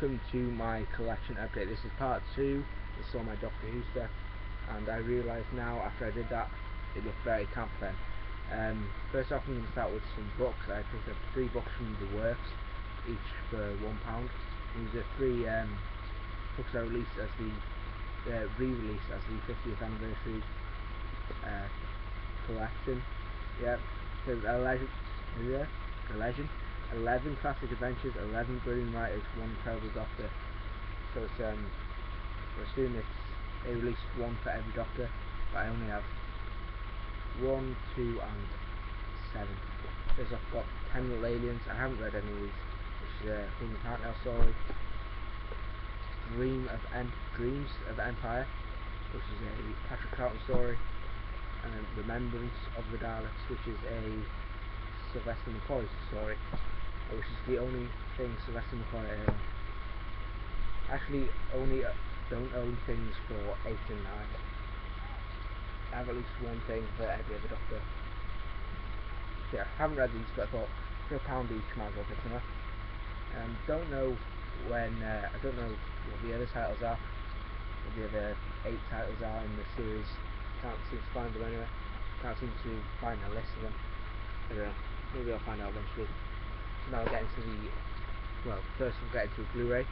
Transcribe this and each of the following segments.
welcome to my collection update. This is part 2. This is all my Doctor Who stuff, and I realise now after I did that it looked very camp then. First off, I'm going to start with some books. I picked up 3 books from the Works, each for £1. These are 3 books I released as the re-release as the 50th anniversary collection. Yep, so a legend, 11 classic adventures, 11 brilliant writers, 1 incredible Doctor. So it's I assume they released 1 for every Doctor, but I only have 1, 2 and 7. First I've got 10 Little Aliens. I haven't read any of these, which is a William Hartnell story. Dreams of Empire, which is a Patrick Troughton story, and then Remembrance of the Daleks, which is a Sylvester McCoy story, which is the only thing Sylvester McCoy actually don't own things for 8 and 9. I have at least 1 thing for every other Doctor. Yeah, I haven't read these, but I thought for £1 each might as well pick them up. Don't know when I don't know what the other titles are, what the other 8 titles are in the series. Can't seem to find them anywhere. Can't seem to find a list of them. I don't know. Maybe I'll find out eventually. So now I'll get into first we'll get into the Blu-ray.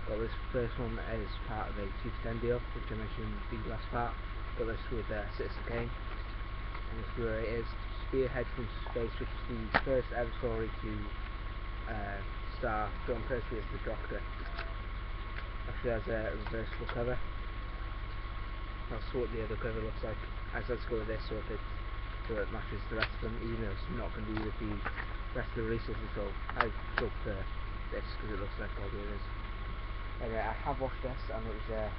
Got this first one as part of a 2 for 10 deal, which I mentioned in the last part. Got this with Citizen Kane. And this Blu-ray is Spearhead from Space, which is the first ever story to star John Pertwee as the Doctor. Actually has a reversible cover. That's what the other cover looks like. Let's go with this so it matches the rest of them, even though it's not going to be with the rest of the releases. So I go for this because it looks like all the others. Anyway, I have watched this and it was a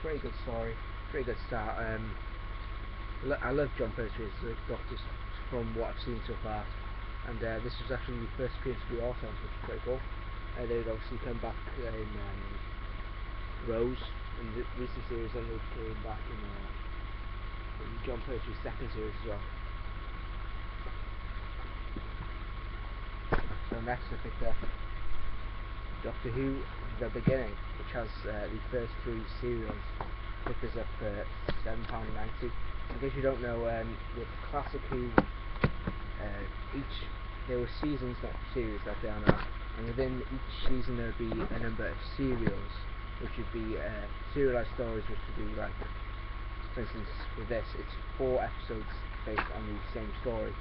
pretty good story, pretty good start. I love John Pertwee as the Doctor from what I've seen so far, and this was actually the first appearance of the Autons, which is pretty cool. They would obviously come back in Rose in the recent series, and they came back in John Pertwee's second series as well. So next I picked up Doctor Who The Beginning, which has the first 3 serials. Picked this up for £7.90. In case you don't know, with Classic Who, there were seasons, not series like they are now, and within each season there would be a number of serials, which would be serialized stories, which would be like, for instance, with this, it's 4 episodes based on the same story.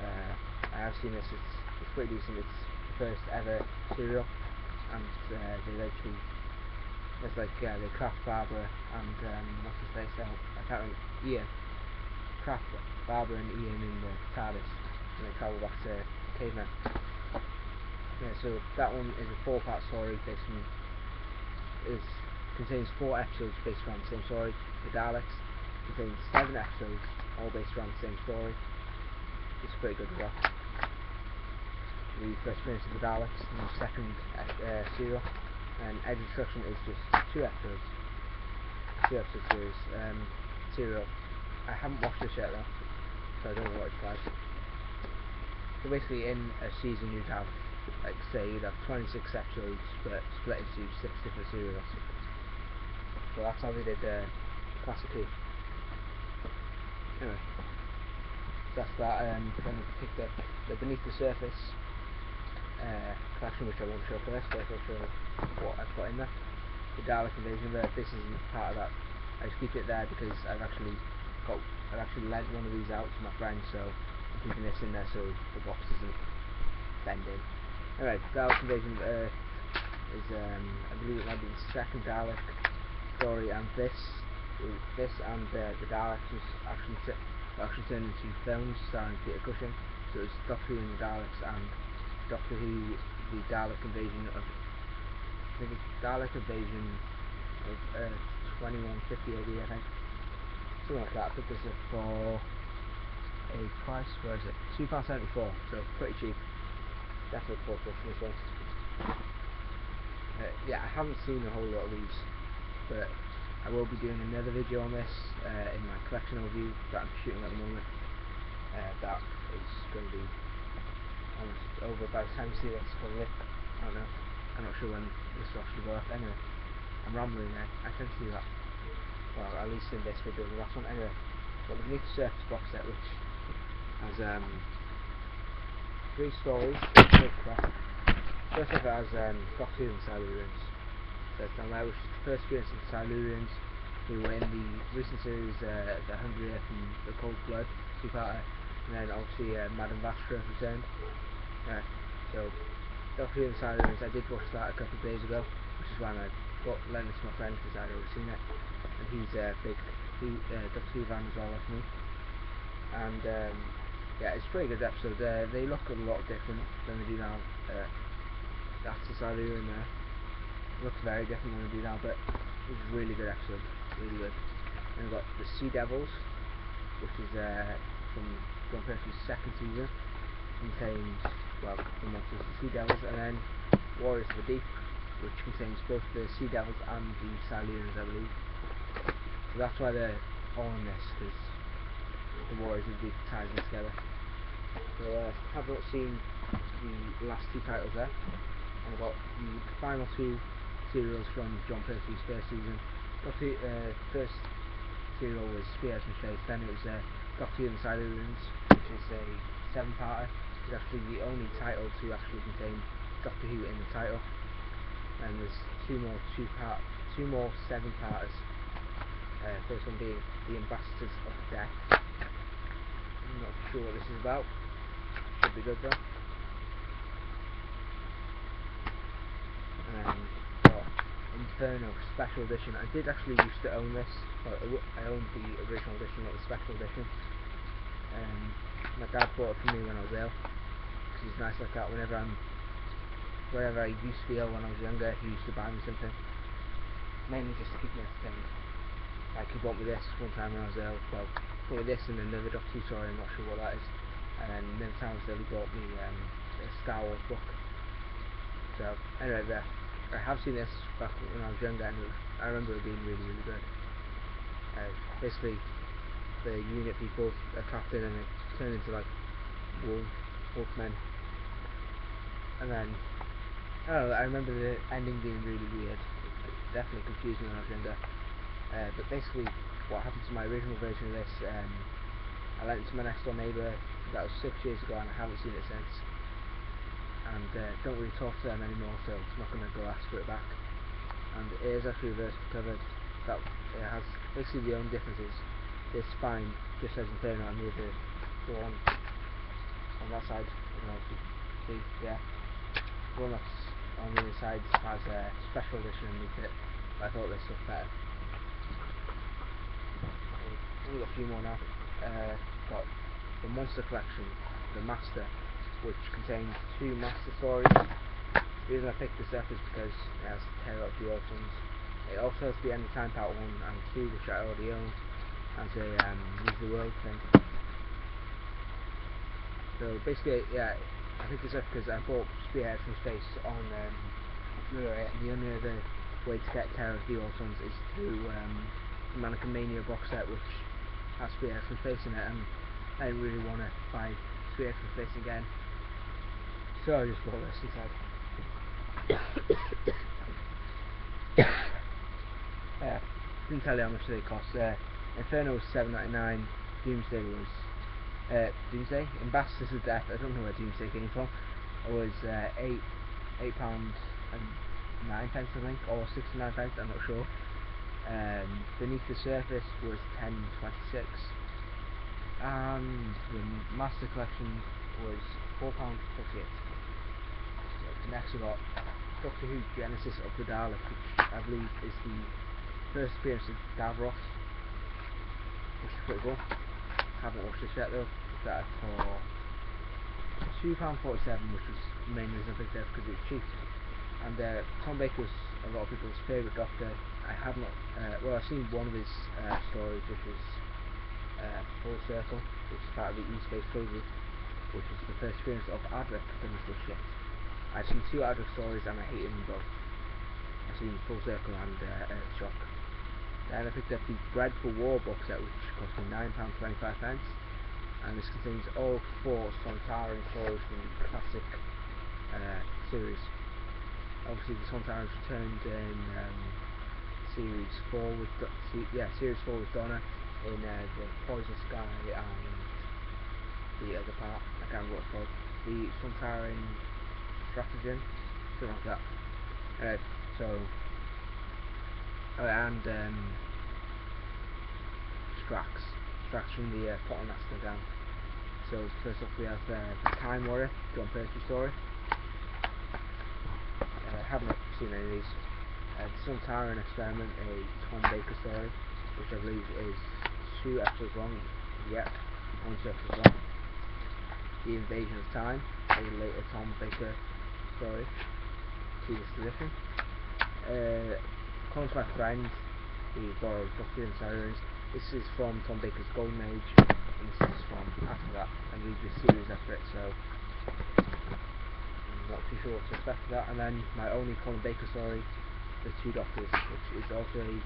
I have seen this, it's pretty decent. It's the first ever serial, and they eventually, it's like they craft Barbara and what's his face now? I can't remember. Ian. Craft Barbara and Ian in the TARDIS, and they travel back to Cavemen. Yeah, so that one is a 4-part story based on contains 4 episodes based around the same story. The Daleks contains 7 episodes, all based around the same story. It's pretty good as well. The first appearance of the Daleks in the second serial, and Edge of Destruction is just 2 episodes. 2 episode series. Serial. I haven't watched this yet though, so I don't know what it's like. So basically, in a season you'd have, like, say you'd have 26 episodes, but split into 6 different serials. So that's how they did Classic Who. Anyway, that's that. Then I picked up the Beneath the Surface collection, which I won't show first, but I'll show what I've got in there. The Dalek Invasion, but this isn't part of that. I just keep it there because I've actually lent one of these out to my friend, so I'm keeping this in there so the box doesn't bend in. Anyway, Dalek Invasion of Earth is, I believe it might be the second Dalek story, and this and the Daleks was actually turned into films starring Peter Cushing. So it was Doctor Who and the Daleks, and Doctor Who, the Dalek Invasion of, I think it's Dalek Invasion of Earth 2150 AD, I think. Something like that. I picked this up for a price, where is it? £2.74, so pretty cheap. Definitely bought this one. Yeah, I haven't seen a whole lot of these, but I will be doing another video on this in my collection overview that I'm shooting at the moment. That is going to be almost over by the time you see this, probably. I don't know. I'm not sure when this will actually go up. Anyway, I'm rambling there. I tend to do that. Well, at least in this video, the last one. Anyway, got the Beneath the Surface box set, which has 3 stories. First off, it has Doctor Who and the Silurians. So it's down there, which is the first appearance of the Silurians, who were in the recent series, The Hungry Earth and The Cold Blood, 2-parter, and then obviously Madame Vastra returned. So Doctor Who and the Silurians, I did watch that a couple of days ago, which is when I lent it to my friend because I'd already seen it, and he's a big Doctor Who fan as well, like me. And yeah, it's a pretty good episode. They look a lot different than they do now. That's the Silurian there. It looks very different than they do now, but it was a really good episode, really good. And we've got the Sea Devils, which is from John Pertwee's 2nd season. Contains, well, the monsters, the Sea Devils, and then Warriors of the Deep, which contains both the Sea Devils and the Silurians, I believe. So that's why they're all in this, because the Warriors of the Deep ties them together. So have not seen the last 2 titles there. And I've got the final 2 serials from John Pertwee's 1st season. First serial was Spearheads from Space, then it was Doctor Who and the Silurians, which is a 7-parter. It's actually the only title to actually contain Doctor Who in the title. And there's 2 more 7-parters. First one being The Ambassadors of Death. I'm not sure what this is about. Should be good though. Got Inferno Special Edition. I did actually used to own this. Well, I owned the original edition, not the special edition. My dad bought it for me when I was ill, because he's nice like that. Whenever I used to be ill when I was younger, he used to buy me something, mainly just to keep me entertained. Like he bought me this one time when I was ill. Well, bought me this and another Doctor Who story. I'm not sure what that is. And then another time I was ill, he bought me a Star Wars book. So anyway, I have seen this back when I was younger, and I remember it being really, really good. Basically, the unit people are trapped in and they turn into like wolfmen. And then I don't know, I remember the ending being really weird. It definitely confused me when I was younger. But basically, what happened to my original version of this, I lent it to my next door neighbour. That was 6 years ago, and I haven't seen it since. And don't really talk to them anymore, so I'm not going to go ask for it back. And it is actually reversed covered. That it has basically the only difference is this spine just says Inferno, and the other one on that side, you know, see, yeah, the one that's on the other side has a special edition underneath it. But I thought this looked better. We've got a few more now. Got the Monster Collection, the Master, which contains 2 Master stories. The reason I picked this up is because it has Terror of the Autons. It also has the End of Time Part 1 and 2, which I already own, as a Use the World thing. So basically, yeah, I picked this up because I bought Spearheads from Space on Blu-ray, and the only other way to get Terror of the Autons is through the Mannequin Mania box set, which has Spearheads from Space in it, and I didn't really want to buy Spearheads from Space again, so I just bought this instead. Didn't tell you how much they cost. Inferno was $7.99. Doomsday was Ambassadors of Death, I don't know where Doomsday came from. It was £8 and 9 pence, I think, or 69 pence, I'm not sure. Beneath the Surface was £10.26, and the Master Collection was £4.48. Next we got Doctor Who Genesis of the Dalek, which I believe is the first appearance of Davros, which is pretty cool. Haven't watched this yet though. Got it for £2.47, which was the main reason I picked it up, because it was cheap. And Tom Baker was a lot of people's favourite Doctor. I have not, well, I've seen one of his stories, which was Full Circle, which is part of the E-Space trilogy, which is the first appearance of Adric, the little shit. I've seen 2 Adric stories and I hated them both. I've seen Full Circle and Earthshock. Then I picked up the Bred for War box set, which cost me £9.25, and this contains all 4 Sontaran stories from the classic series. obviously the Sun Tyrants returned in series 4 with series 4 with Donna in the Poison Sky and the other part. I can't remember what it's called. The Sun Tyrant Stratagem, something like that. So and Strax from the Pottermaster down. So first off we have the Time Warrior, John Pertwee story. Haven't seen any of these. The Sun Tyrant Experiment, a Tom Baker story, which I believe is 2 episodes long. Yep, 1 episode long. The Invasion of Time, a later Tom Baker story. See this edition. Come to My Friend, the Borrowed Buffy and Sirens. This is from Tom Baker's Golden Age, and this is from after that. I read the series after it, so I'm not too sure what to expect of that. And then my only Colin Baker story, The Two Doctors, which is also a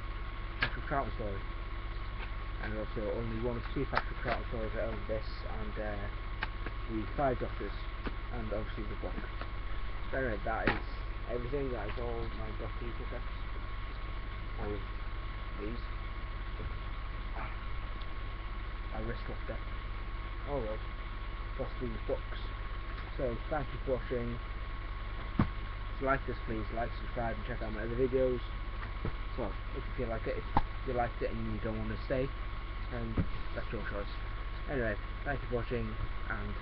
Patrick Troughton story. And also only one of 2 Patrick Troughton stories that own this, and the 5 Doctors, and obviously the book. So anyway, that is everything. That is all my Doctor Who tickets. All of these. My wrist locked up. Oh well. Possibly books. So thank you for watching. If you like this, please like, subscribe, and check out my other videos. Well, if you feel like it. If you liked it and you don't want to stay, then that's your choice. Anyway, thank you for watching, and